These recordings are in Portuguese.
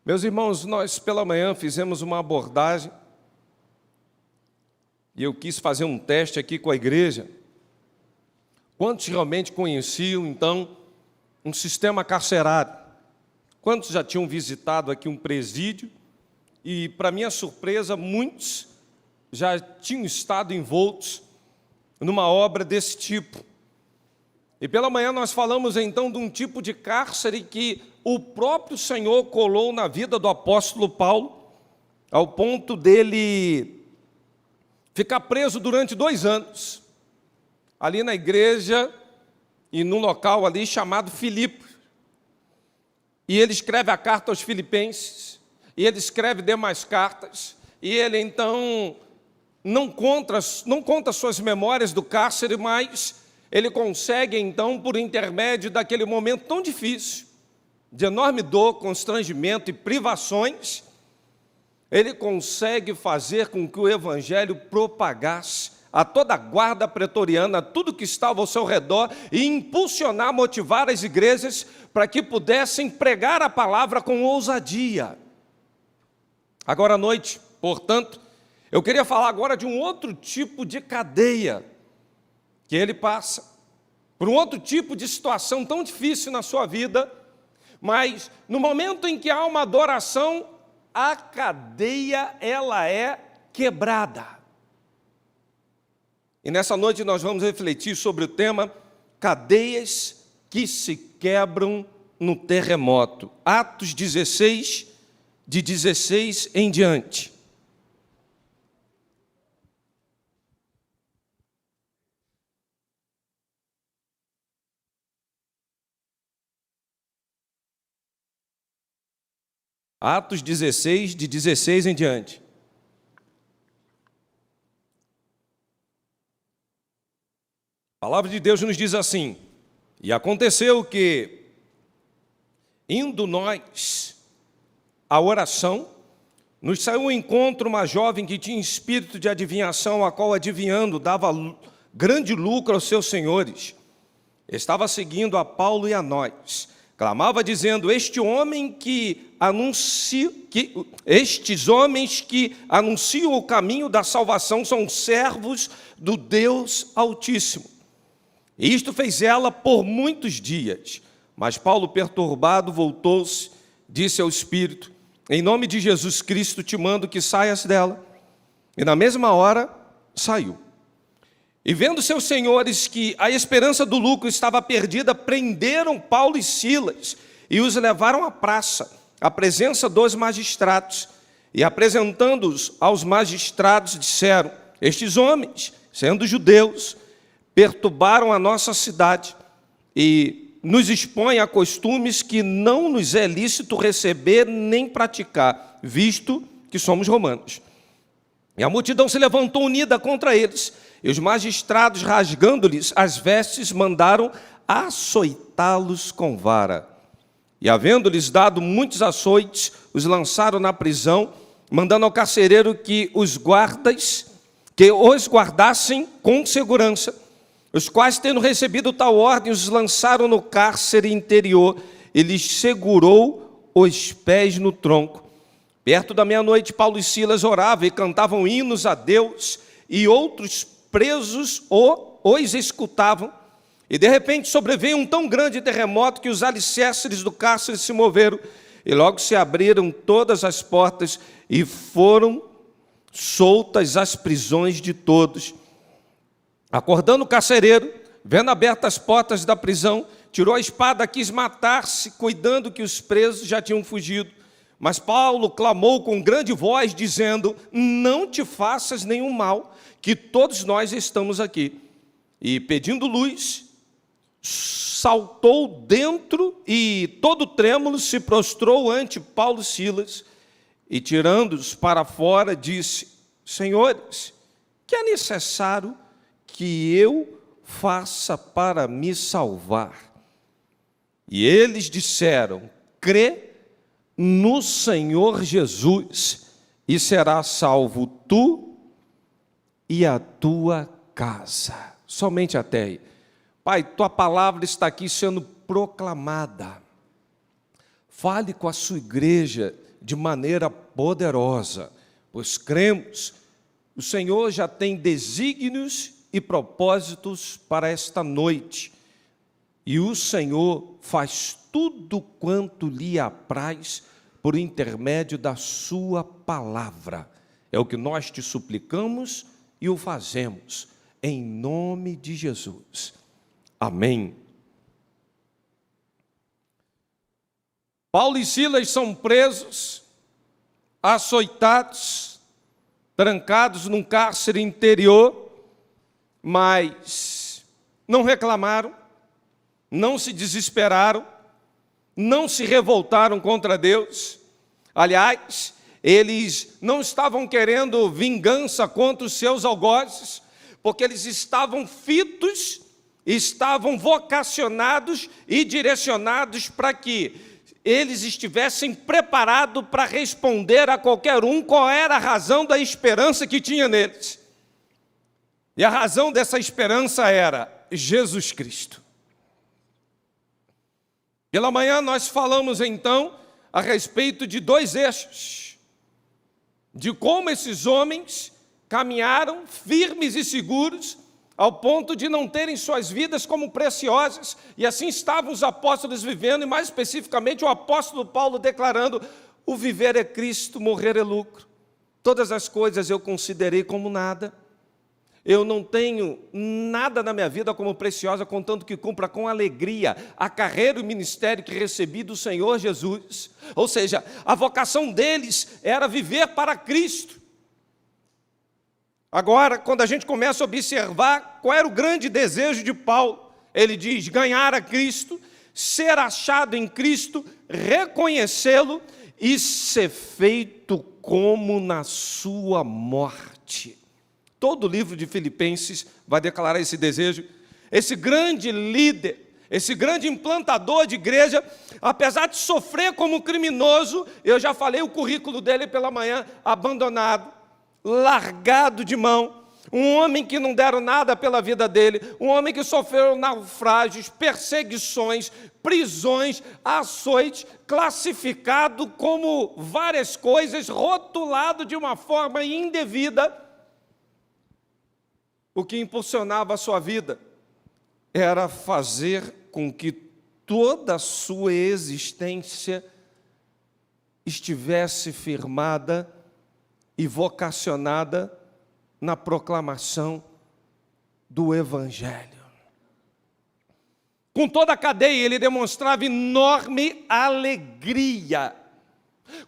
Meus irmãos, nós pela manhã fizemos uma abordagem e eu quis fazer um teste aqui com a igreja. Quantos realmente conheciam, então, um sistema carcerário? Quantos já tinham visitado aqui um presídio? E, para minha surpresa, muitos já tinham estado envoltos numa obra desse tipo. E pela manhã nós falamos, então, de um tipo de cárcere que o próprio Senhor colou na vida do apóstolo Paulo, ao ponto dele ficar preso durante 2 anos, ali na igreja e num local ali chamado Filipos. E ele escreve a carta aos Filipenses, e ele escreve demais cartas, e ele então não conta suas memórias do cárcere, mas ele consegue então, por intermédio daquele momento tão difícil, de enorme dor, constrangimento e privações, ele consegue fazer com que o evangelho propagasse a toda a guarda pretoriana, a tudo que estava ao seu redor, e impulsionar, motivar as igrejas para que pudessem pregar a palavra com ousadia. Agora à noite, portanto, eu queria falar agora de um outro tipo de cadeia que ele passa, por um outro tipo de situação tão difícil na sua vida, mas no momento em que há uma adoração, a cadeia ela é quebrada. E nessa noite nós vamos refletir sobre o tema cadeias que se quebram no terremoto. Atos 16, de 16 em diante. Atos 16, de 16 em diante. A palavra de Deus nos diz assim: e aconteceu que, indo nós à oração, nos saiu ao encontro uma jovem que tinha espírito de adivinhação, a qual, adivinhando, dava grande lucro aos seus senhores. Estava seguindo a Paulo e a nós. Clamava dizendo: estes homens que anunciam o caminho da salvação são servos do Deus Altíssimo. E isto fez ela por muitos dias. Mas Paulo, perturbado, voltou-se, disse ao Espírito: em nome de Jesus Cristo te mando que saias dela. E na mesma hora saiu. E vendo seus senhores que a esperança do lucro estava perdida, prenderam Paulo e Silas e os levaram à praça, à presença dos magistrados. E apresentando-os aos magistrados, disseram: estes homens, sendo judeus, perturbaram a nossa cidade e nos expõem a costumes que não nos é lícito receber nem praticar, visto que somos romanos. E a multidão se levantou unida contra eles, e os magistrados, rasgando-lhes as vestes, mandaram açoitá-los com vara. E, havendo-lhes dado muitos açoites, os lançaram na prisão, mandando ao carcereiro que os guardassem com segurança, os quais, tendo recebido tal ordem, os lançaram no cárcere interior, e lhes segurou os pés no tronco. Perto da meia-noite, Paulo e Silas oravam e cantavam hinos a Deus, e outros presos os escutavam. E de repente sobreveio um tão grande terremoto que os alicerces do cárcere se moveram, e logo se abriram todas as portas, e foram soltas as prisões de todos. Acordando o carcereiro, vendo abertas as portas da prisão, tirou a espada, quis matar-se, cuidando que os presos já tinham fugido. Mas Paulo clamou com grande voz, dizendo: não te faças nenhum mal, que todos nós estamos aqui. E, pedindo luz, saltou dentro e, todo trêmulo, se prostrou ante Paulo e Silas, e, tirando-os para fora, disse: senhores, que é necessário que eu faça para me salvar? E eles disseram: crê no Senhor Jesus, e será salvo tu e a tua casa. Somente até aí. Pai, tua palavra está aqui sendo proclamada. Fale com a sua igreja de maneira poderosa, pois cremos, o Senhor já tem desígnios e propósitos para esta noite, e o Senhor faz tudo quanto lhe apraz por intermédio da sua palavra. É o que nós te suplicamos e o fazemos, em nome de Jesus. Amém. Paulo e Silas são presos, açoitados, trancados num cárcere interior, mas não reclamaram, não se desesperaram, não se revoltaram contra Deus. Aliás, eles não estavam querendo vingança contra os seus algozes, porque eles estavam fitos, estavam vocacionados e direcionados para que eles estivessem preparados para responder a qualquer um qual era a razão da esperança que tinha neles. E a razão dessa esperança era Jesus Cristo. Pela manhã nós falamos então a respeito de dois eixos, de como esses homens caminharam firmes e seguros, ao ponto de não terem suas vidas como preciosas, e assim estavam os apóstolos vivendo, e mais especificamente o apóstolo Paulo declarando: o viver é Cristo, morrer é lucro. Todas as coisas eu considerei como nada. Eu não tenho nada na minha vida como preciosa, contanto que cumpra com alegria a carreira e o ministério que recebi do Senhor Jesus. Ou seja, a vocação deles era viver para Cristo. Agora, quando a gente começa a observar qual era o grande desejo de Paulo, ele diz: ganhar a Cristo, ser achado em Cristo, reconhecê-lo e ser feito como na sua morte. Todo o livro de Filipenses vai declarar esse desejo. Esse grande líder, esse grande implantador de igreja, apesar de sofrer como criminoso, eu já falei o currículo dele pela manhã: abandonado, largado de mão, um homem que não deram nada pela vida dele, um homem que sofreu naufrágios, perseguições, prisões, açoites, classificado como várias coisas, rotulado de uma forma indevida. O que impulsionava a sua vida era fazer com que toda a sua existência estivesse firmada e vocacionada na proclamação do Evangelho. Com toda a cadeia, ele demonstrava enorme alegria.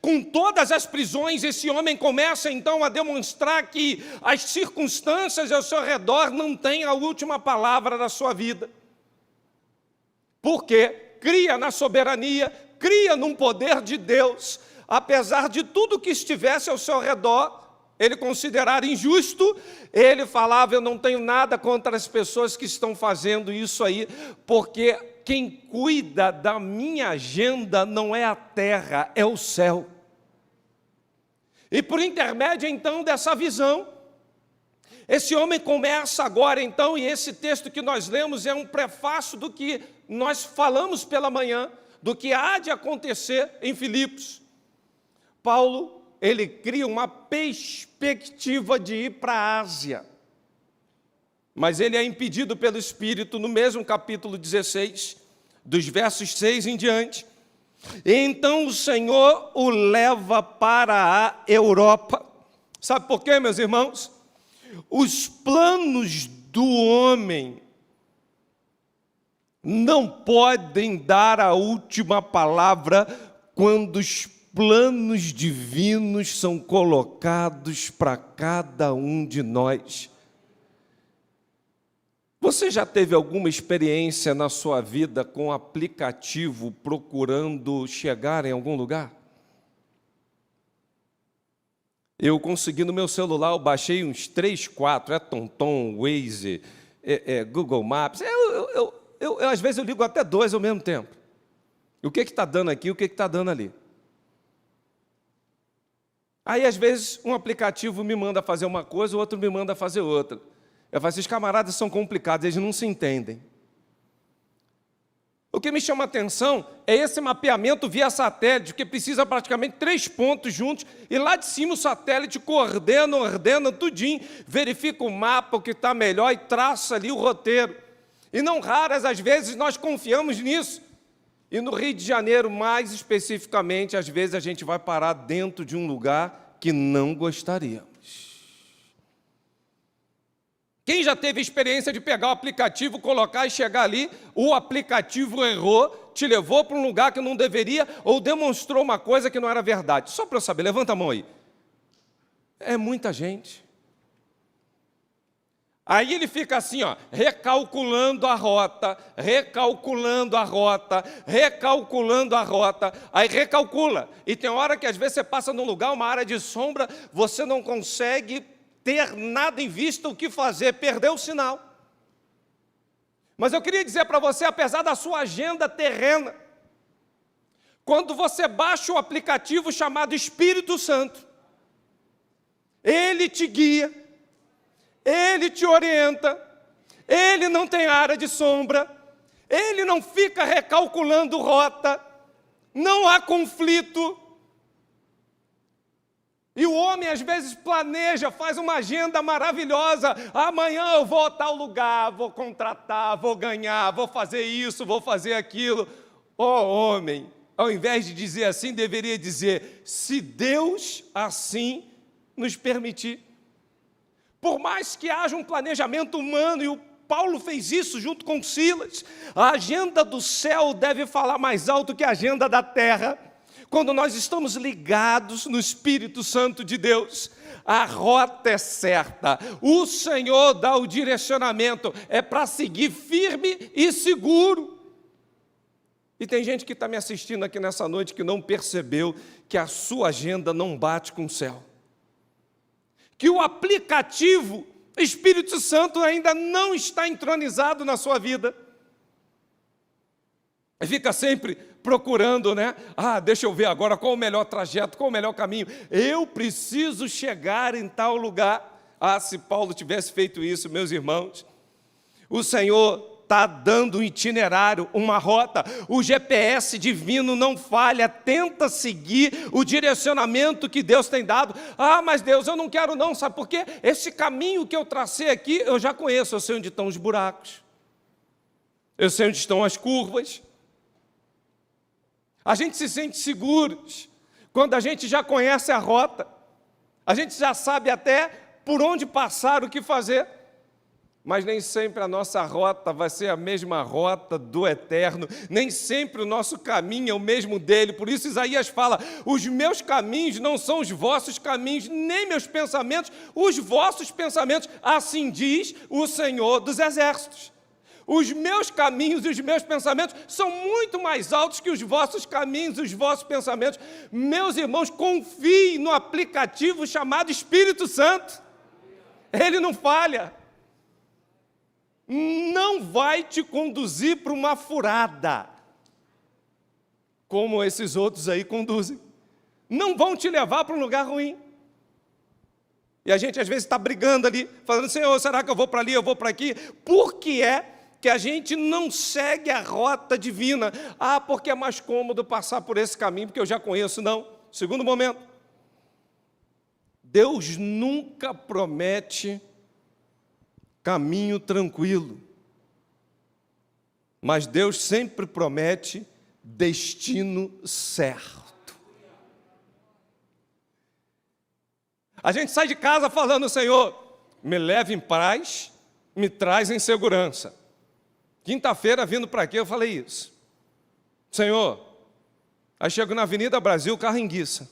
Com todas as prisões, esse homem começa então a demonstrar que as circunstâncias ao seu redor não têm a última palavra da sua vida. Porque cria na soberania, cria num poder de Deus. Apesar de tudo que estivesse ao seu redor, ele considerar injusto, ele falava: eu não tenho nada contra as pessoas que estão fazendo isso aí, porque quem cuida da minha agenda não é a terra, é o céu. E por intermédio então dessa visão, esse homem começa agora então, e esse texto que nós lemos é um prefácio do que nós falamos pela manhã, do que há de acontecer em Filipos. Paulo, ele cria uma perspectiva de ir para a Ásia, mas ele é impedido pelo Espírito no mesmo capítulo 16, dos versos 6 em diante. E então o Senhor o leva para a Europa. Sabe por quê, meus irmãos? Os planos do homem não podem dar a última palavra quando os planos divinos são colocados para cada um de nós. Você já teve alguma experiência na sua vida com aplicativo procurando chegar em algum lugar? Eu consegui no meu celular, eu baixei uns 3, 4, TomTom, Waze, Google Maps. Às vezes eu ligo até 2 ao mesmo tempo. O que está dando aqui, o que está dando ali? Aí, às vezes, um aplicativo me manda fazer uma coisa, o outro me manda fazer outra. Eu falo: esses camaradas são complicados, eles não se entendem. O que me chama a atenção é esse mapeamento via satélite, que precisa praticamente 3 pontos juntos, e lá de cima o satélite ordena tudinho, verifica o mapa, o que está melhor, e traça ali o roteiro. E não raras, às vezes, nós confiamos nisso. E no Rio de Janeiro, mais especificamente, às vezes a gente vai parar dentro de um lugar que não gostaríamos. Quem já teve experiência de pegar o aplicativo, colocar e chegar ali, o aplicativo errou, te levou para um lugar que não deveria, ou demonstrou uma coisa que não era verdade? Só para eu saber, levanta a mão aí. É muita gente. Aí ele fica assim, ó, recalculando a rota, aí recalcula. E tem hora que às vezes você passa num lugar, uma área de sombra, você não consegue ter nada em vista, o que fazer, perdeu o sinal. Mas eu queria dizer para você, apesar da sua agenda terrena, quando você baixa o aplicativo chamado Espírito Santo, ele te guia, ele te orienta, ele não tem área de sombra, ele não fica recalculando rota, não há conflito. E o homem às vezes planeja, faz uma agenda maravilhosa, amanhã eu vou a tal lugar, vou contratar, vou ganhar, vou fazer isso, vou fazer aquilo. Homem, ao invés de dizer assim, deveria dizer, se Deus assim nos permitir. Por mais que haja um planejamento humano, e o Paulo fez isso junto com Silas, a agenda do céu deve falar mais alto que a agenda da terra. Quando nós estamos ligados no Espírito Santo de Deus, a rota é certa, o Senhor dá o direcionamento, é para seguir firme e seguro. E tem gente que está me assistindo aqui nessa noite que não percebeu que a sua agenda não bate com o céu. Que o aplicativo Espírito Santo ainda não está entronizado na sua vida. Fica sempre procurando, né? Deixa eu ver agora qual o melhor trajeto, qual o melhor caminho. Eu preciso chegar em tal lugar. Se Paulo tivesse feito isso, meus irmãos, o Senhor está dando um itinerário, uma rota. O GPS divino não falha, tenta seguir o direcionamento que Deus tem dado. Mas Deus, eu não quero não, sabe por quê? Esse caminho que eu tracei aqui, eu já conheço, eu sei onde estão os buracos, eu sei onde estão as curvas. A gente se sente seguros quando a gente já conhece a rota, a gente já sabe até por onde passar, o que fazer. Mas nem sempre a nossa rota vai ser a mesma rota do eterno, nem sempre o nosso caminho é o mesmo dele. Por isso Isaías fala, os meus caminhos não são os vossos caminhos, nem meus pensamentos, os vossos pensamentos, assim diz o Senhor dos Exércitos. Os meus caminhos e os meus pensamentos são muito mais altos que os vossos caminhos e os vossos pensamentos. Meus irmãos, confiem no aplicativo chamado Espírito Santo. Ele não falha. Não vai te conduzir para uma furada, como esses outros aí conduzem. Não vão te levar para um lugar ruim. E a gente às vezes está brigando ali, falando, Senhor, será que eu vou para ali, eu vou para aqui? Por que é que a gente não segue a rota divina? Porque é mais cômodo passar por esse caminho, porque eu já conheço. Não. Segundo momento, Deus nunca promete caminho tranquilo, mas Deus sempre promete destino certo. A gente sai de casa falando, Senhor, me leve em paz, me traz em segurança. Quinta-feira, vindo para aqui, eu falei isso. Senhor, aí chego na Avenida Brasil, carro enguiça,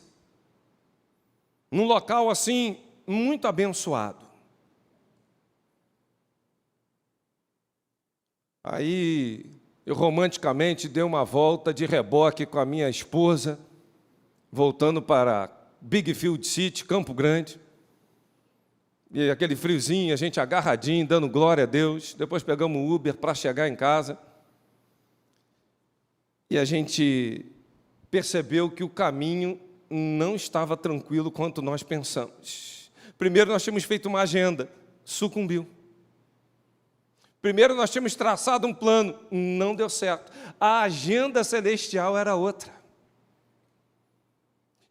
num local assim, muito abençoado. Aí, eu romanticamente dei uma volta de reboque com a minha esposa, voltando para Big Field City, Campo Grande. E aquele friozinho, a gente agarradinho, dando glória a Deus. Depois pegamos o Uber para chegar em casa. E a gente percebeu que o caminho não estava tranquilo quanto nós pensamos. Primeiro, nós tínhamos feito uma agenda, sucumbiu. Primeiro nós tínhamos traçado um plano, não deu certo. A agenda celestial era outra.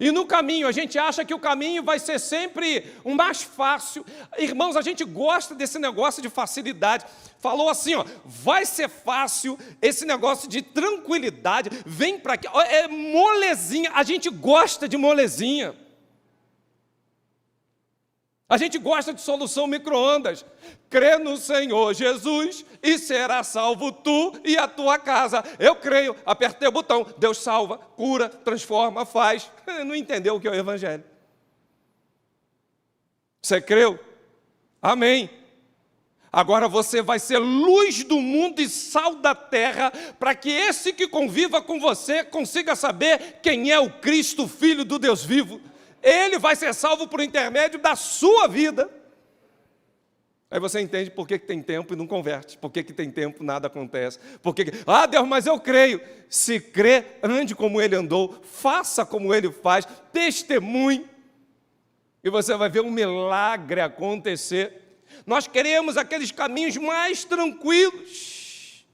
E no caminho, a gente acha que o caminho vai ser sempre o mais fácil. Irmãos, a gente gosta desse negócio de facilidade. Falou assim, ó, vai ser fácil, esse negócio de tranquilidade, vem para aqui, é molezinha, a gente gosta de molezinha. A gente gosta de solução micro-ondas. Crê no Senhor Jesus e será salvo tu e a tua casa. Eu creio, apertei o botão, Deus salva, cura, transforma, faz. Não entendeu o que é o Evangelho. Você creu? Amém. Agora você vai ser luz do mundo e sal da terra, para que esse que conviva com você consiga saber quem é o Cristo, Filho do Deus vivo. Ele vai ser salvo por intermédio da sua vida. Aí você entende por que tem tempo e não converte. Por que tem tempo e nada acontece. Deus, mas eu creio. Se crê, ande como ele andou, faça como ele faz, testemunhe. E você vai ver um milagre acontecer. Nós queremos aqueles caminhos mais tranquilos,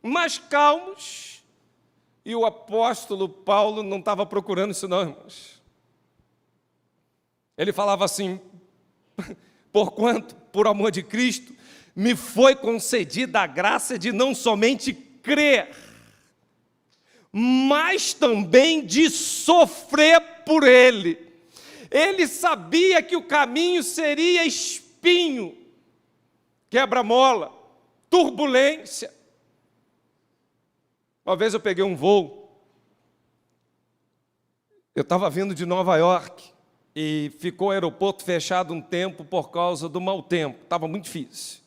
mais calmos. E o apóstolo Paulo não estava procurando isso não, irmãos. Ele falava assim, porquanto, por amor de Cristo, me foi concedida a graça de não somente crer, mas também de sofrer por Ele. Ele sabia que o caminho seria espinho, quebra-mola, turbulência. Uma vez eu peguei um voo, eu estava vindo de Nova York, e ficou o aeroporto fechado um tempo por causa do mau tempo, estava muito difícil.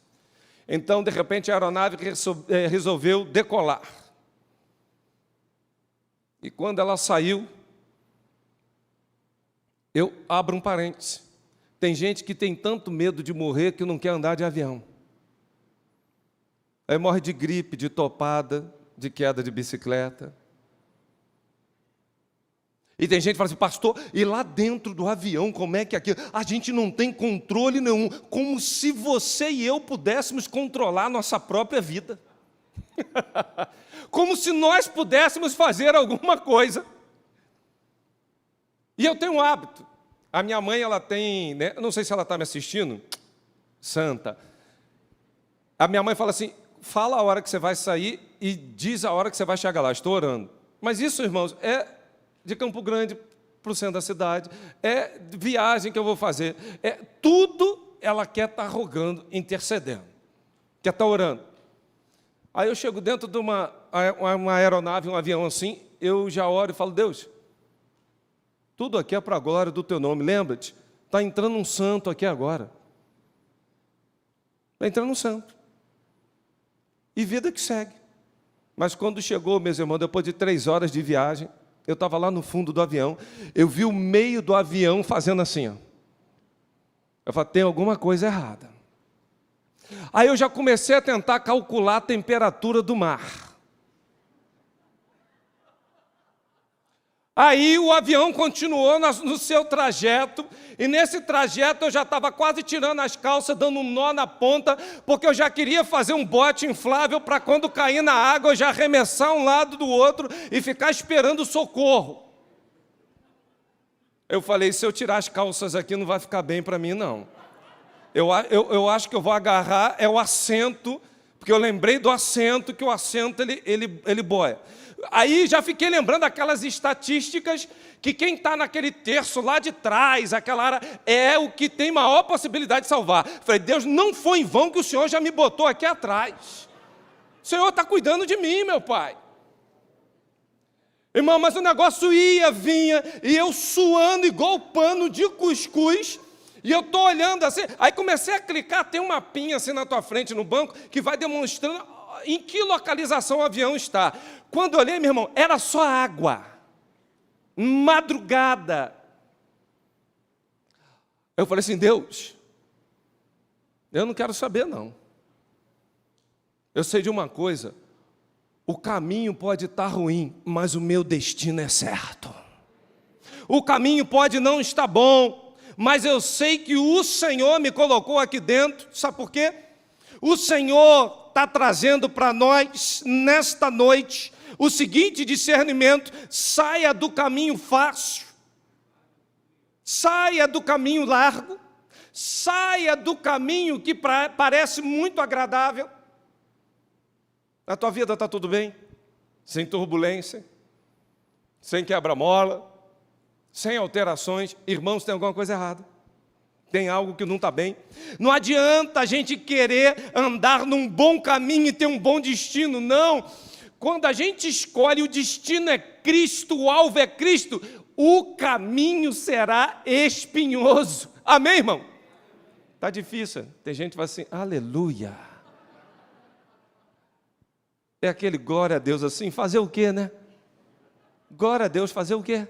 Então, de repente, a aeronave resolveu decolar. E quando ela saiu, eu abro um parêntese. Tem gente que tem tanto medo de morrer que não quer andar de avião. Aí morre de gripe, de topada, de queda de bicicleta. E tem gente que fala assim, pastor, e lá dentro do avião, como é que é aquilo? A gente não tem controle nenhum, como se você e eu pudéssemos controlar a nossa própria vida. Como se nós pudéssemos fazer alguma coisa. E eu tenho um hábito. A minha mãe, ela tem, né, não sei se ela está me assistindo, santa. A minha mãe fala assim, fala a hora que você vai sair e diz a hora que você vai chegar lá, estou orando. Mas isso, irmãos, é de Campo Grande para o centro da cidade, é viagem que eu vou fazer, é tudo ela quer estar rogando, intercedendo, quer estar orando. Aí eu chego dentro de uma aeronave, um avião assim, eu já oro e falo, Deus, tudo aqui é para a glória do teu nome, lembra-te, está entrando um santo aqui agora, está entrando um santo, e vida que segue. Mas quando chegou, meus irmãos, depois de 3 horas de viagem, eu estava lá no fundo do avião, eu vi o meio do avião fazendo assim, ó. Eu falei, tem alguma coisa errada. Aí eu já comecei a tentar calcular a temperatura do mar. Aí o avião continuou no seu trajeto, e nesse trajeto eu já estava quase tirando as calças, dando um nó na ponta, porque eu já queria fazer um bote inflável para quando cair na água eu já arremessar um lado do outro e ficar esperando socorro. Eu falei, se eu tirar as calças aqui não vai ficar bem para mim não. Eu acho que eu vou agarrar o assento, porque eu lembrei do assento, que o assento ele boia. Aí já fiquei lembrando aquelas estatísticas que quem está naquele terço lá de trás, aquela área, é o que tem maior possibilidade de salvar. Falei, Deus, não foi em vão que o Senhor já me botou aqui atrás. O Senhor está cuidando de mim, meu Pai. Irmão, mas o negócio ia, vinha, e eu suando igual pano de cuscuz, e eu estou olhando assim, aí comecei a clicar, tem um mapinha assim na tua frente no banco, que vai demonstrando em que localização o avião está. Quando eu olhei, meu irmão, era só água. Madrugada. Eu falei assim, Deus, eu não quero saber não. Eu sei de uma coisa, o caminho pode estar ruim, mas o meu destino é certo. O caminho pode não estar bom, mas eu sei que o Senhor me colocou aqui dentro, sabe por quê? O Senhor está trazendo para nós, nesta noite, o seguinte discernimento: saia do caminho fácil, saia do caminho largo, saia do caminho que parece muito agradável. Na tua vida está tudo bem? Sem turbulência, sem quebra-mola, sem alterações. Irmãos, tem alguma coisa errada. Tem algo que não está bem. Não adianta a gente querer andar num bom caminho e ter um bom destino, não. Quando a gente escolhe, o destino é Cristo, o alvo é Cristo, o caminho será espinhoso. Amém, irmão? Está difícil. Tem gente que vai assim, aleluia. É aquele glória a Deus assim, fazer o quê, né? Glória a Deus, fazer o quê?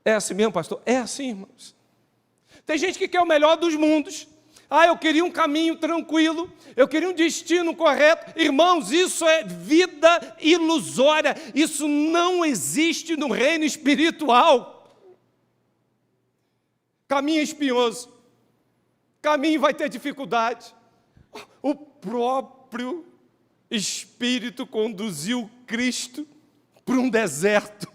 É assim mesmo, pastor? É assim, irmãos. Tem gente que quer o melhor dos mundos. Eu queria um caminho tranquilo, eu queria um destino correto. Irmãos, isso é vida ilusória, isso não existe no reino espiritual. Caminho espinhoso, caminho vai ter dificuldade. O próprio Espírito conduziu Cristo para um deserto.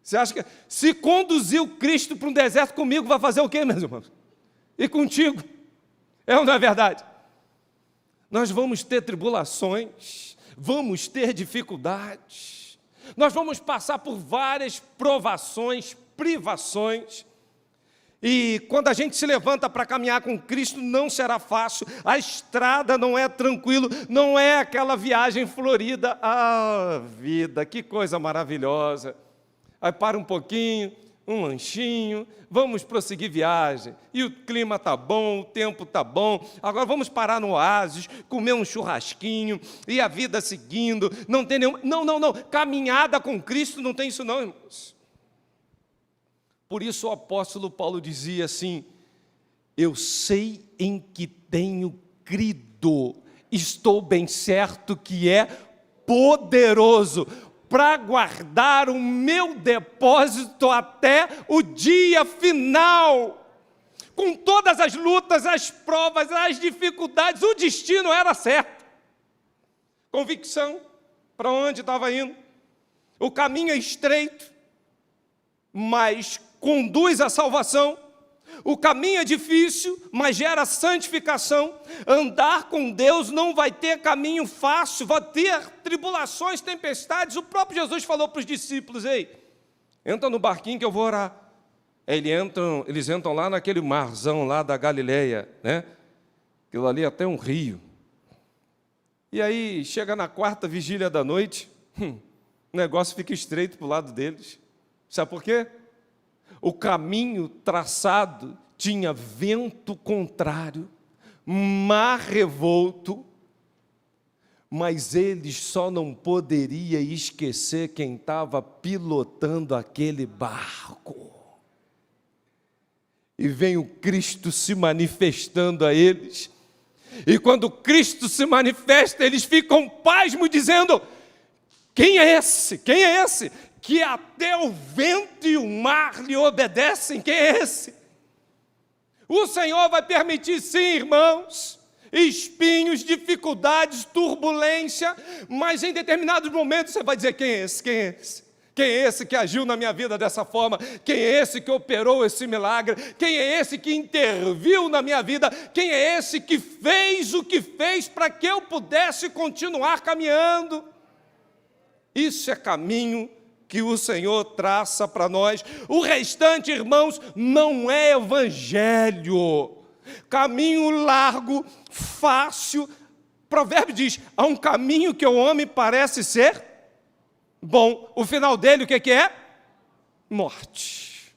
Você acha que se conduziu Cristo para um deserto comigo, vai fazer o quê, meus irmãos? E contigo? É ou não é verdade? Nós vamos ter tribulações, vamos ter dificuldades, nós vamos passar por várias provações, privações, e quando a gente se levanta para caminhar com Cristo, não será fácil, a estrada não é tranquilo, não é aquela viagem florida. Vida, que coisa maravilhosa! Aí para um pouquinho, um lanchinho, vamos prosseguir viagem. E o clima está bom, o tempo está bom. Agora vamos parar no oásis, comer um churrasquinho, e a vida seguindo. Não tem nenhum... Não. Caminhada com Cristo não tem isso não, irmãos. Por isso o apóstolo Paulo dizia assim, eu sei em que tenho crido, estou bem certo que é poderoso para guardar o meu depósito até o dia final. Com todas as lutas, as provas, as dificuldades, o destino era certo. Convicção para onde estava indo. O caminho é estreito, mas conduz à salvação. O caminho é difícil, mas gera santificação. Andar com Deus não vai ter caminho fácil, vai ter tribulações, tempestades. O próprio Jesus falou para os discípulos, entra no barquinho que eu vou orar. Eles entram lá naquele marzão lá da Galileia, né? Aquilo ali é até um rio. E aí, chega na quarta vigília da noite, o negócio fica estreito para o lado deles. Sabe por quê? O caminho traçado tinha vento contrário, mar revolto, mas eles só não poderiam esquecer quem estava pilotando aquele barco. E vem o Cristo se manifestando a eles, e quando Cristo se manifesta, eles ficam pasmos, dizendo, quem é esse? Quem é esse? Que até o vento e o mar lhe obedecem. Quem é esse? O Senhor vai permitir, sim, irmãos, espinhos, dificuldades, turbulência, mas em determinados momentos você vai dizer, quem é esse? Quem é esse? Quem é esse que agiu na minha vida dessa forma? Quem é esse que operou esse milagre? Quem é esse que interviu na minha vida? Quem é esse que fez o que fez para que eu pudesse continuar caminhando? Isso é caminho que o Senhor traça para nós. O restante, irmãos, não é evangelho. Caminho largo, fácil. Provérbio diz, há um caminho que o homem parece ser bom. O final dele, o que é? Morte.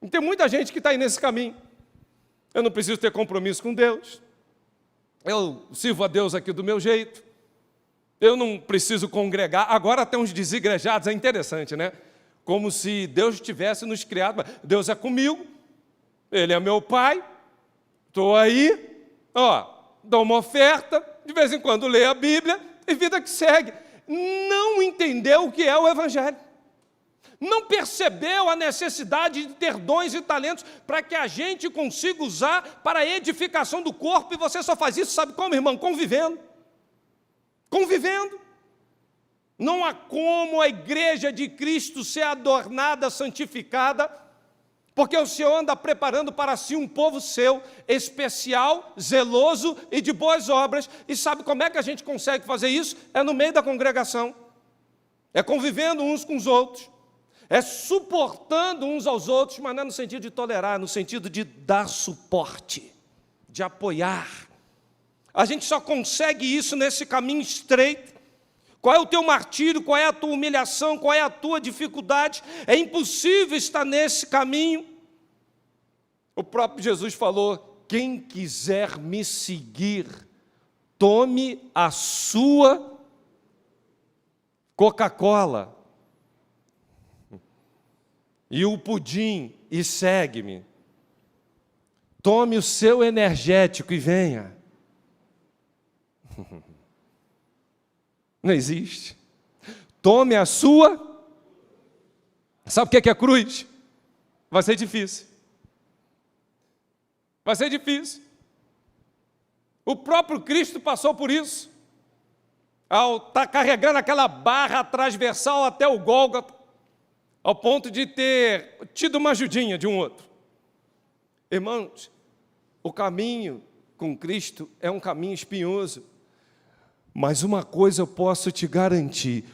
E tem muita gente que está aí nesse caminho. Eu não preciso ter compromisso com Deus. Eu sirvo a Deus aqui do meu jeito. Eu não preciso congregar. Agora tem uns desigrejados, é interessante, né? Como se Deus tivesse nos criado. Deus é comigo, Ele é meu pai, estou aí, dou uma oferta, de vez em quando leio a Bíblia, e vida que segue. Não entendeu o que é o Evangelho. Não percebeu a necessidade de ter dons e talentos para que a gente consiga usar para a edificação do corpo, e você só faz isso, sabe como, irmão? Convivendo. convivendo. Não há como a igreja de Cristo ser adornada, santificada, porque o Senhor anda preparando para si um povo seu, especial, zeloso e de boas obras. E sabe como é que a gente consegue fazer isso? É no meio da congregação, é convivendo uns com os outros, é suportando uns aos outros, mas não é no sentido de tolerar, é no sentido de dar suporte, de apoiar. A gente só consegue isso nesse caminho estreito. Qual é o teu martírio, qual é a tua humilhação, qual é a tua dificuldade? É impossível estar nesse caminho. O próprio Jesus falou: quem quiser me seguir, tome a sua Coca-Cola e o pudim e segue-me. Tome o seu energético e venha. Não existe. Tome a sua. Sabe o que é cruz? Vai ser difícil. Vai ser difícil. O próprio Cristo passou por isso. Ao estar carregando aquela barra transversal até o Gólgota, ao ponto de ter tido uma ajudinha de um outro. Irmãos, o caminho com Cristo é um caminho espinhoso. Mas uma coisa eu posso te garantir: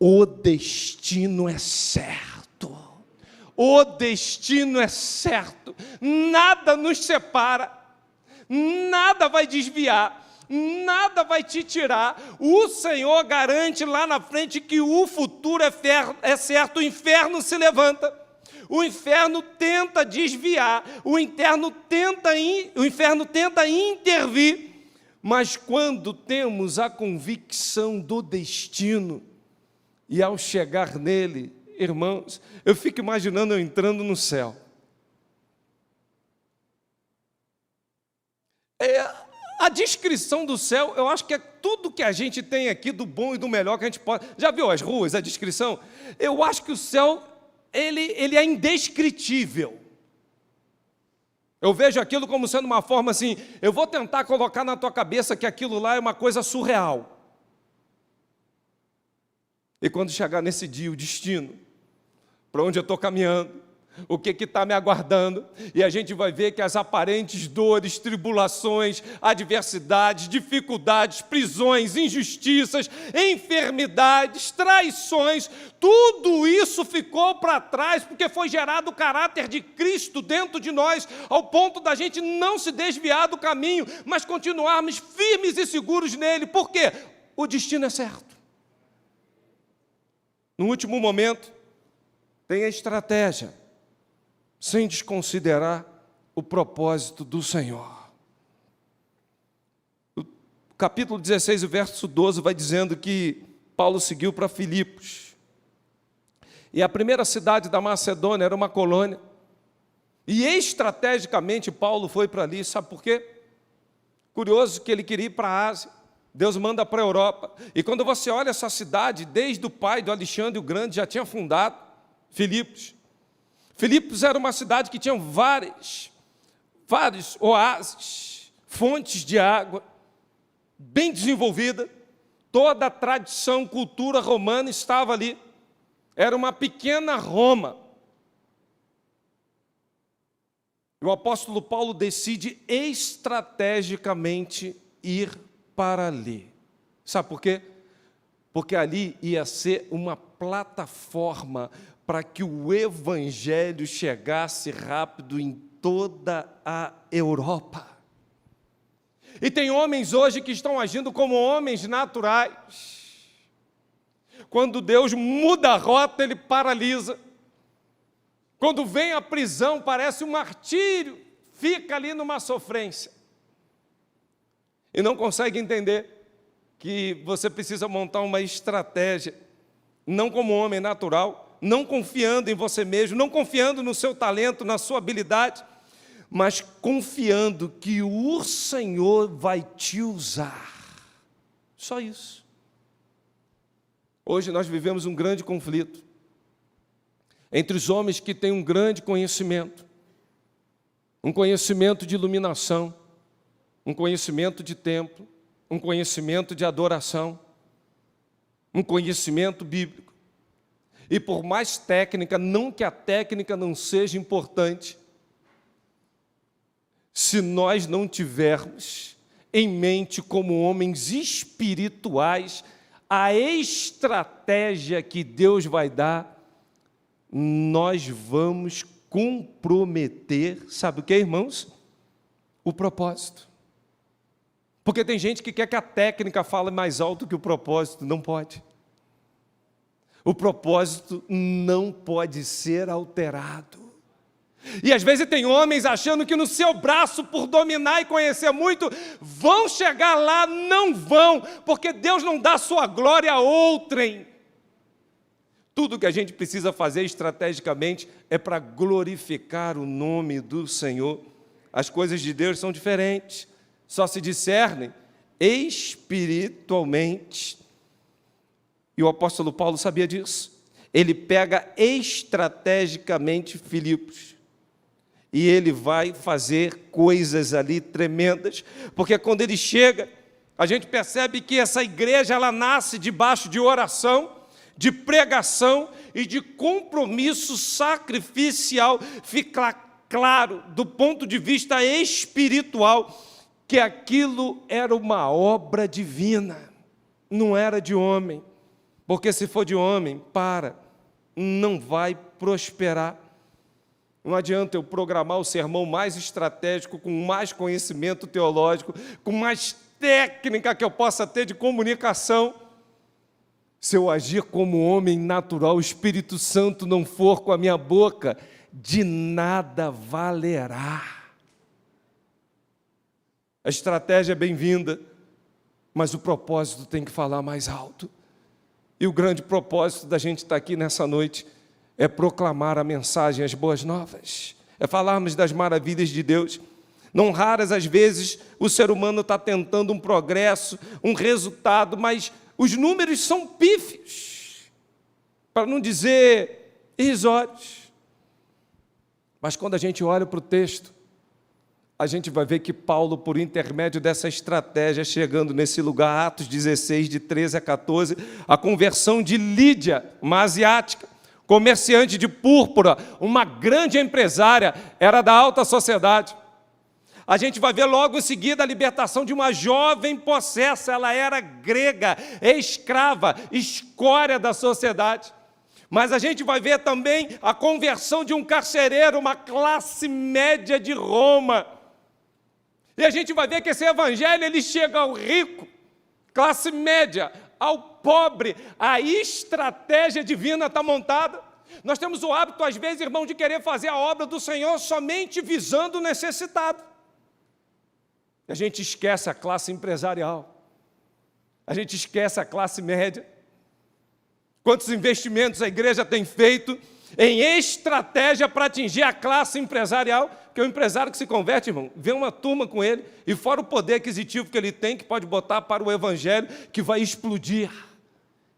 o destino é certo. O destino é certo. Nada nos separa, nada vai desviar, nada vai te tirar. O Senhor garante lá na frente que o futuro é certo. O inferno se levanta, o inferno tenta desviar, o inferno tenta intervir. Mas quando temos a convicção do destino, e ao chegar nele, irmãos, eu fico imaginando eu entrando no céu. A descrição do céu, eu acho que é tudo que a gente tem aqui, do bom e do melhor que a gente pode. Já viu as ruas, a descrição? Eu acho que o céu, ele é indescritível. Eu vejo aquilo como sendo uma forma assim, eu vou tentar colocar na tua cabeça que aquilo lá é uma coisa surreal. E quando chegar nesse dia, o destino, para onde eu estou caminhando, o que está me aguardando, e a gente vai ver que as aparentes dores, tribulações, adversidades, dificuldades, prisões, injustiças, enfermidades, traições, tudo isso ficou para trás, porque foi gerado o caráter de Cristo dentro de nós, ao ponto da gente não se desviar do caminho, mas continuarmos firmes e seguros nele. Por quê? O destino é certo. No último momento, tem a estratégia, sem desconsiderar o propósito do Senhor. O capítulo 16, o verso 12, vai dizendo que Paulo seguiu para Filipos. E a primeira cidade da Macedônia era uma colônia. E estrategicamente Paulo foi para ali, sabe por quê? Curioso que ele queria ir para a Ásia. Deus manda para a Europa. E quando você olha essa cidade, desde o pai do Alexandre o Grande já tinha fundado Filipos. Filipos era uma cidade que tinha vários oásis, fontes de água, bem desenvolvida. Toda a tradição, cultura romana estava ali. Era uma pequena Roma. O apóstolo Paulo decide estrategicamente ir para ali. Sabe por quê? Porque ali ia ser uma plataforma para que o evangelho chegasse rápido em toda a Europa. E tem homens hoje que estão agindo como homens naturais. Quando Deus muda a rota, ele paralisa. Quando vem a prisão, parece um martírio, fica ali numa sofrência. E não consegue entender que você precisa montar uma estratégia, não como homem natural, não confiando em você mesmo, não confiando no seu talento, na sua habilidade, mas confiando que o Senhor vai te usar. Só isso. Hoje nós vivemos um grande conflito entre os homens que têm um grande conhecimento, um conhecimento de iluminação, um conhecimento de templo, um conhecimento de adoração, um conhecimento bíblico. E por mais técnica, não que a técnica não seja importante, se nós não tivermos em mente como homens espirituais a estratégia que Deus vai dar, nós vamos comprometer, sabe o que, irmãos? O propósito. Porque tem gente que quer que a técnica fale mais alto que o propósito, não pode. O propósito não pode ser alterado. E às vezes tem homens achando que no seu braço, por dominar e conhecer muito, vão chegar lá, não vão, porque Deus não dá sua glória a outrem. Tudo que a gente precisa fazer estrategicamente é para glorificar o nome do Senhor. As coisas de Deus são diferentes, só se discernem espiritualmente. E o apóstolo Paulo sabia disso. Ele pega estrategicamente Filipos. E ele vai fazer coisas ali tremendas, porque quando ele chega, a gente percebe que essa igreja ela nasce debaixo de oração, de pregação e de compromisso sacrificial. Fica claro, do ponto de vista espiritual, que aquilo era uma obra divina, não era de homem, porque se for de homem, não vai prosperar. Não adianta eu programar o sermão mais estratégico, com mais conhecimento teológico, com mais técnica que eu possa ter de comunicação. Se eu agir como homem natural, o Espírito Santo não for com a minha boca, de nada valerá. A estratégia é bem-vinda, mas o propósito tem que falar mais alto. E o grande propósito da gente estar aqui nessa noite é proclamar a mensagem, as boas novas, é falarmos das maravilhas de Deus. Não raras às vezes o ser humano está tentando um progresso, um resultado, mas os números são pífios, para não dizer irrisórios. Mas quando a gente olha para o texto, a gente vai ver que Paulo, por intermédio dessa estratégia, chegando nesse lugar, Atos 16, de 13 a 14, a conversão de Lídia, uma asiática, comerciante de púrpura, uma grande empresária, era da alta sociedade. A gente vai ver logo em seguida a libertação de uma jovem possessa, ela era grega, escrava, escória da sociedade. Mas a gente vai ver também a conversão de um carcereiro, uma classe média de Roma. E a gente vai ver que esse evangelho ele chega ao rico, classe média, ao pobre. A estratégia divina está montada. Nós temos o hábito, às vezes, irmão, de querer fazer a obra do Senhor somente visando o necessitado. A gente esquece a classe empresarial. A gente esquece a classe média. Quantos investimentos a igreja tem feito em estratégia para atingir a classe empresarial? Porque o empresário que se converte, irmão, vê uma turma com ele, e fora o poder aquisitivo que ele tem, que pode botar para o evangelho, que vai explodir.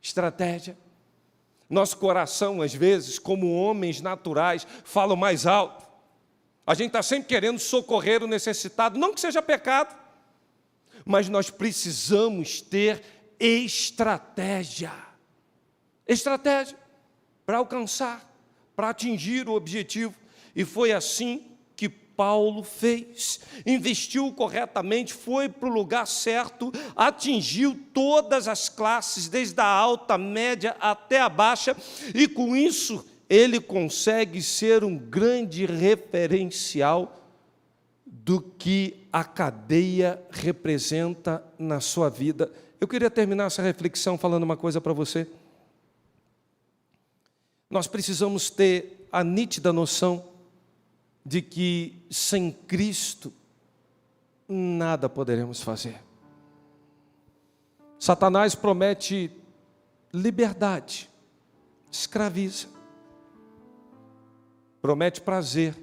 Estratégia. Nosso coração, às vezes, como homens naturais, fala mais alto. A gente está sempre querendo socorrer o necessitado, não que seja pecado, mas nós precisamos ter estratégia. Estratégia para alcançar, para atingir o objetivo. E foi assim que Paulo fez. Investiu corretamente, foi para o lugar certo, atingiu todas as classes, desde a alta, média até a baixa, e com isso ele consegue ser um grande referencial do que a cadeia representa na sua vida. Eu queria terminar essa reflexão falando uma coisa para você. Nós precisamos ter a nítida noção de que sem Cristo nada poderemos fazer. Satanás promete liberdade, escraviza, promete prazer,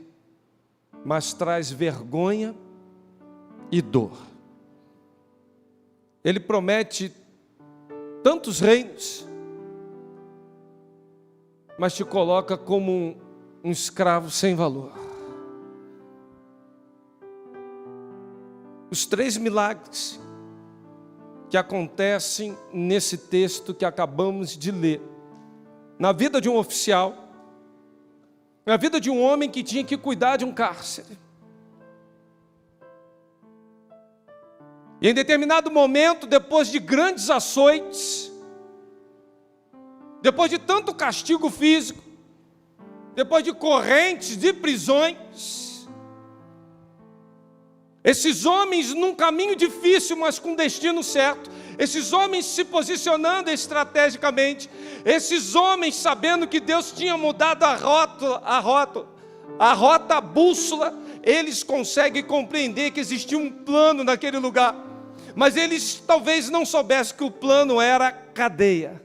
mas traz vergonha e dor. Ele promete tantos reinos, mas te coloca como um escravo sem valor. Os 3 milagres que acontecem nesse texto que acabamos de ler. Na vida de um oficial, na vida de um homem que tinha que cuidar de um cárcere. E em determinado momento, depois de grandes açoites, depois de tanto castigo físico, depois de correntes, de prisões, esses homens num caminho difícil, mas com destino certo, esses homens se posicionando estrategicamente, esses homens sabendo que Deus tinha mudado a rota, a bússola, eles conseguem compreender que existia um plano naquele lugar, mas eles talvez não soubessem que o plano era cadeia,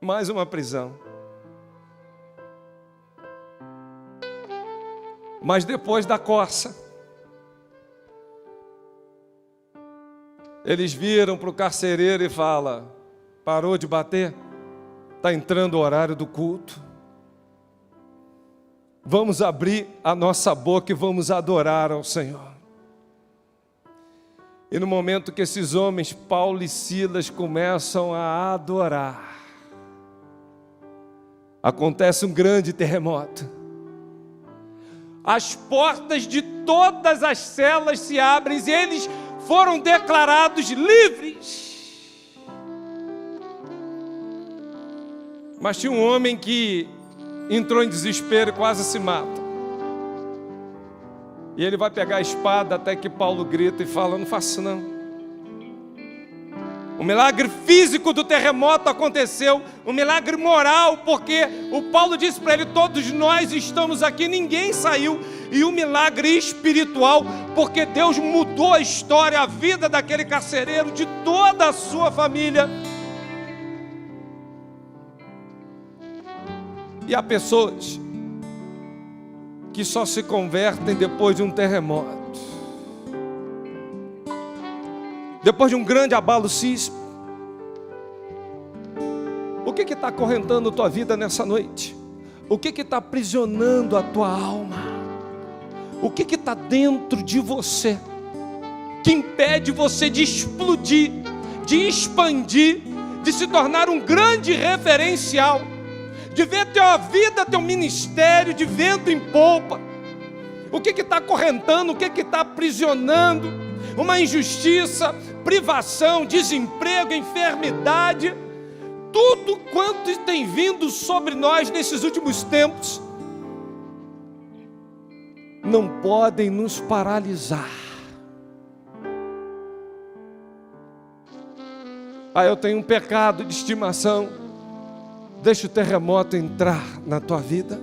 mais uma prisão. Mas depois da corça, eles viram para o carcereiro e falam: parou de bater? Está entrando o horário do culto. Vamos abrir a nossa boca e vamos adorar ao Senhor. E no momento que esses homens, Paulo e Silas, começam a adorar, acontece um grande terremoto. As portas de todas as celas se abrem e eles foram declarados livres. Mas tinha um homem que entrou em desespero e quase se mata. E ele vai pegar a espada até que Paulo grita e fala: não faça isso não. O milagre físico do terremoto aconteceu, o milagre moral, porque o Paulo disse para ele: todos nós estamos aqui, ninguém saiu. E o milagre espiritual, porque Deus mudou a história, a vida daquele carcereiro, de toda a sua família. E há pessoas que só se convertem depois de um terremoto, depois de um grande abalo sísmico. O que está acorrentando a tua vida nessa noite? O que está aprisionando a tua alma? O que está dentro de você que impede você de explodir, de expandir, de se tornar um grande referencial, de ver tua vida, teu ministério de vento em polpa? O que está acorrentando? O que está aprisionando? Uma injustiça, privação, desemprego, enfermidade, tudo quanto tem vindo sobre nós nesses últimos tempos, não podem nos paralisar. Eu tenho um pecado de estimação. Deixa o terremoto entrar na tua vida,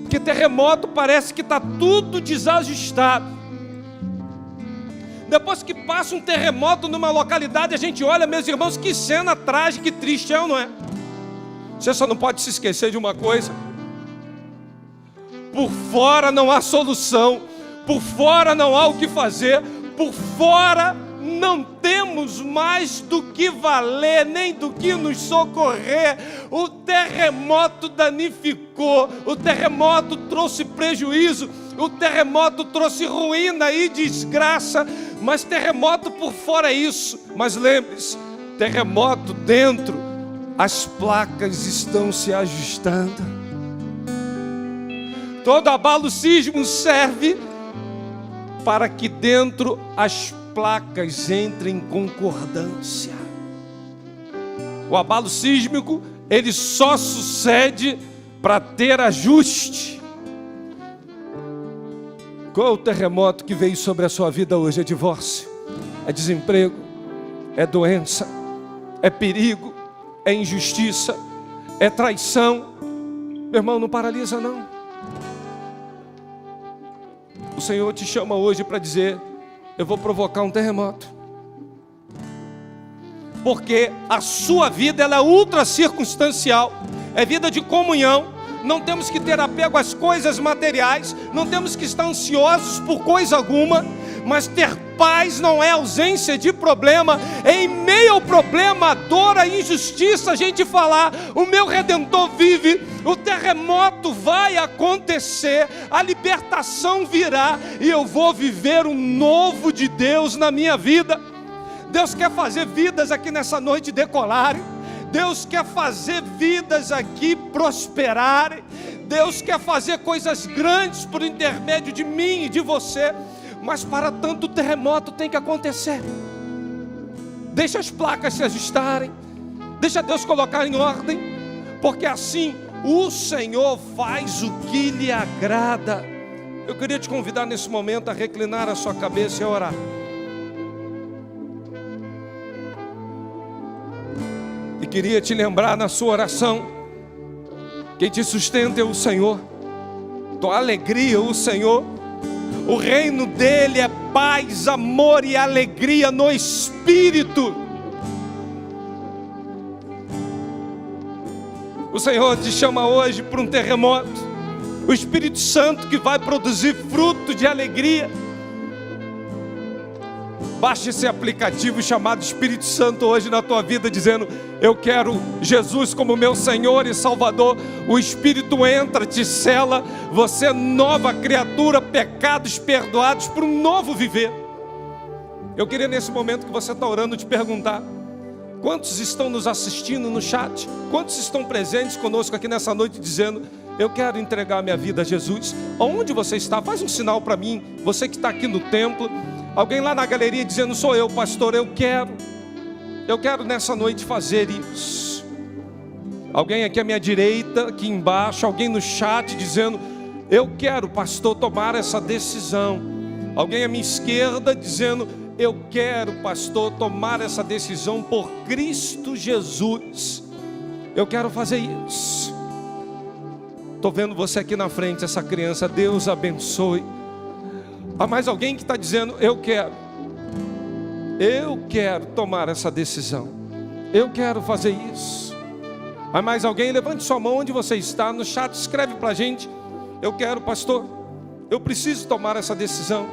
porque terremoto parece que está tudo desajustado. Depois que passa um terremoto numa localidade, a gente olha, meus irmãos, que cena trágica e triste, é ou não é? Você só não pode se esquecer de uma coisa: por fora não há solução, por fora não há o que fazer, por fora não temos mais do que valer, nem do que nos socorrer. O terremoto danificou, o terremoto trouxe prejuízo, o terremoto trouxe ruína e desgraça, mas terremoto por fora é isso. Mas lembre-se, terremoto dentro, as placas estão se ajustando. Todo abalo sísmico serve para que dentro as placas entrem em concordância. O abalo sísmico, ele só sucede para ter ajuste. Qual é o terremoto que veio sobre a sua vida hoje? É divórcio, é desemprego, é doença, é perigo, é injustiça, é traição. Meu irmão, não paralisa não. O Senhor te chama hoje para dizer: eu vou provocar um terremoto, porque a sua vida ela é ultra circunstancial, é vida de comunhão. Não temos que ter apego às coisas materiais, não temos que estar ansiosos por coisa alguma, mas ter paz não é ausência de problema. Em meio ao problema, a dor, a injustiça, a gente falar: o meu Redentor vive, O terremoto vai acontecer, a libertação virá e eu vou viver o novo de Deus na minha vida. Deus quer fazer vidas aqui nessa noite decolarem. Deus quer fazer vidas aqui prosperarem. Deus quer fazer coisas grandes por intermédio de mim e de você. Mas para tanto o terremoto tem que acontecer. Deixa as placas se ajustarem. Deixa Deus colocar em ordem. Porque assim o Senhor faz o que lhe agrada. Eu queria te convidar nesse momento a reclinar a sua cabeça e a orar. E queria te lembrar na sua oração: quem te sustenta é o Senhor, tua alegria é o Senhor. O reino dele é paz, amor e alegria no Espírito. O Senhor te chama hoje para um terremoto. O Espírito Santo que vai produzir fruto de alegria. Baixe esse aplicativo chamado Espírito Santo hoje na tua vida, dizendo: eu quero Jesus como meu Senhor e Salvador. O Espírito entra, te sela, você é nova criatura, pecados perdoados por um novo viver. Eu queria nesse momento que você está orando te perguntar: quantos estão nos assistindo no chat? Quantos estão presentes conosco aqui nessa noite dizendo: eu quero entregar minha vida a Jesus? Onde você está? Faz um sinal para mim. Você que está aqui no templo. Alguém lá na galeria dizendo: sou eu, pastor, eu quero nessa noite fazer isso. Alguém aqui à minha direita, aqui embaixo, alguém no chat dizendo: eu quero, pastor, tomar essa decisão. Alguém à minha esquerda dizendo: eu quero, pastor, tomar essa decisão por Cristo Jesus. Eu quero fazer isso. Estou vendo você aqui na frente, essa criança. Deus abençoe. Há mais alguém que está dizendo: eu quero tomar essa decisão, eu quero fazer isso. Há mais alguém? Levante sua mão onde você está, no chat, escreve para a gente: eu quero, pastor, eu preciso tomar essa decisão.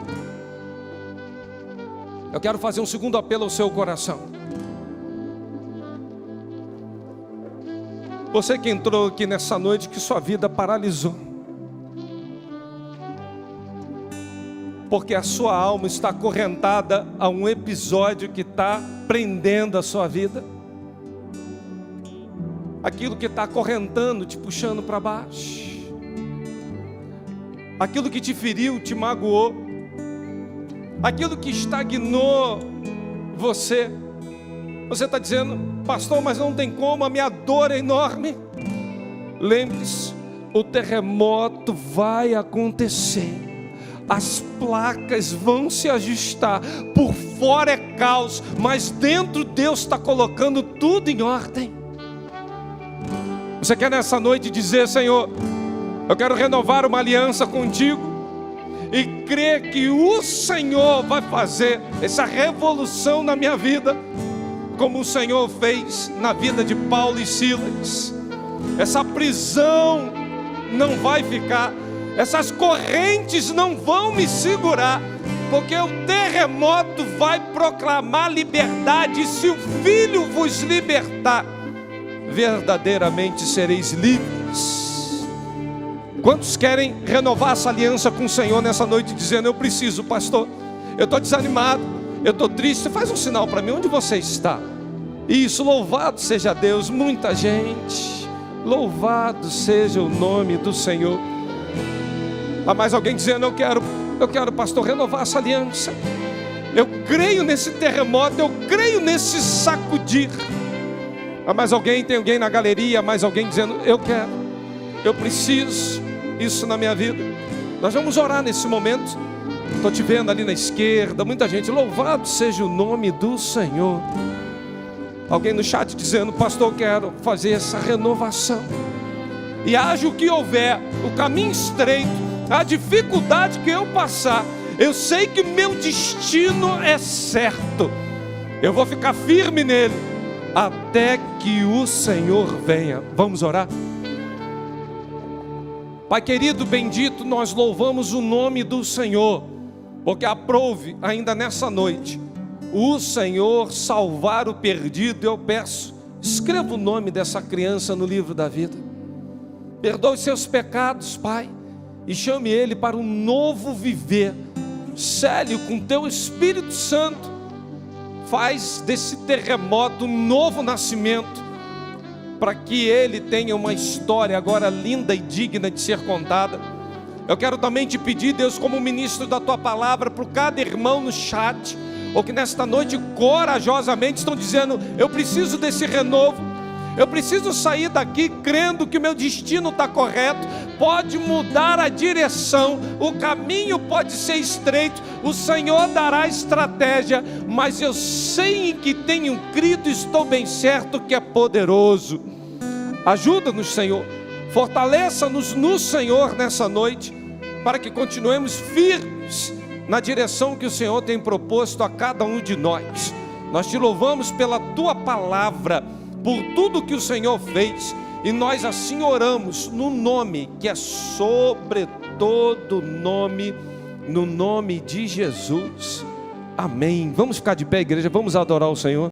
Eu quero fazer um segundo apelo ao seu coração. Você que entrou aqui nessa noite, que sua vida paralisou, porque a sua alma está acorrentada a um episódio que está prendendo a sua vida. Aquilo que está acorrentando, te puxando para baixo. Aquilo que te feriu, te magoou. Aquilo que estagnou você. Você está dizendo: pastor, mas não tem como, a minha dor é enorme. Lembre-se, o terremoto vai acontecer. As placas vão se ajustar. Por fora é caos, mas dentro Deus está colocando tudo em ordem. Você quer nessa noite dizer: Senhor, eu quero renovar uma aliança contigo, e crer que o Senhor vai fazer essa revolução na minha vida, como o Senhor fez na vida de Paulo e Silas. Essa prisão não vai ficar. Essas correntes não vão me segurar, porque o terremoto vai proclamar liberdade. E se o Filho vos libertar, verdadeiramente sereis livres. Quantos querem renovar essa aliança com o Senhor nessa noite, dizendo: eu preciso, pastor, eu estou desanimado, eu estou triste? Faz um sinal para mim, onde você está? Isso, louvado seja Deus. Muita gente, louvado seja o nome do Senhor. Há mais alguém dizendo: eu quero, pastor, renovar essa aliança. Eu creio nesse terremoto, eu creio nesse sacudir. Há mais alguém? Tem alguém na galeria? Há mais alguém dizendo: eu quero, eu preciso isso na minha vida. Nós vamos orar nesse momento. Estou te vendo ali na esquerda, muita gente. Louvado seja o nome do Senhor. Alguém no chat dizendo: pastor, eu quero fazer essa renovação. E haja o que houver, o caminho estreito, a dificuldade que eu passar, eu sei que meu destino é certo. Eu vou ficar firme nele até que o Senhor venha. Vamos orar? Pai querido, bendito, nós louvamos o nome do Senhor, porque aprove ainda nessa noite o Senhor salvar o perdido. Eu peço, escreva o nome dessa criança no livro da vida. Perdoe os seus pecados, Pai, e chame ele para um novo viver. Célio com teu Espírito Santo, faz desse terremoto um novo nascimento, para que ele tenha uma história agora linda e digna de ser contada. Eu quero também te pedir, Deus, como ministro da tua palavra, para cada irmão no chat, ou que nesta noite corajosamente estão dizendo: eu preciso desse renovo, eu preciso sair daqui crendo que o meu destino está correto. Pode mudar a direção, o caminho pode ser estreito, o Senhor dará estratégia, mas eu sei em que tenho crido, estou bem certo que é poderoso. Ajuda-nos, Senhor, fortaleça-nos no Senhor nessa noite, para que continuemos firmes na direção que o Senhor tem proposto a cada um de nós. Nós te louvamos pela tua palavra, por tudo que o Senhor fez, e nós assim oramos no nome que é sobre todo nome, no nome de Jesus. Amém. Vamos ficar de pé, igreja, vamos adorar o Senhor.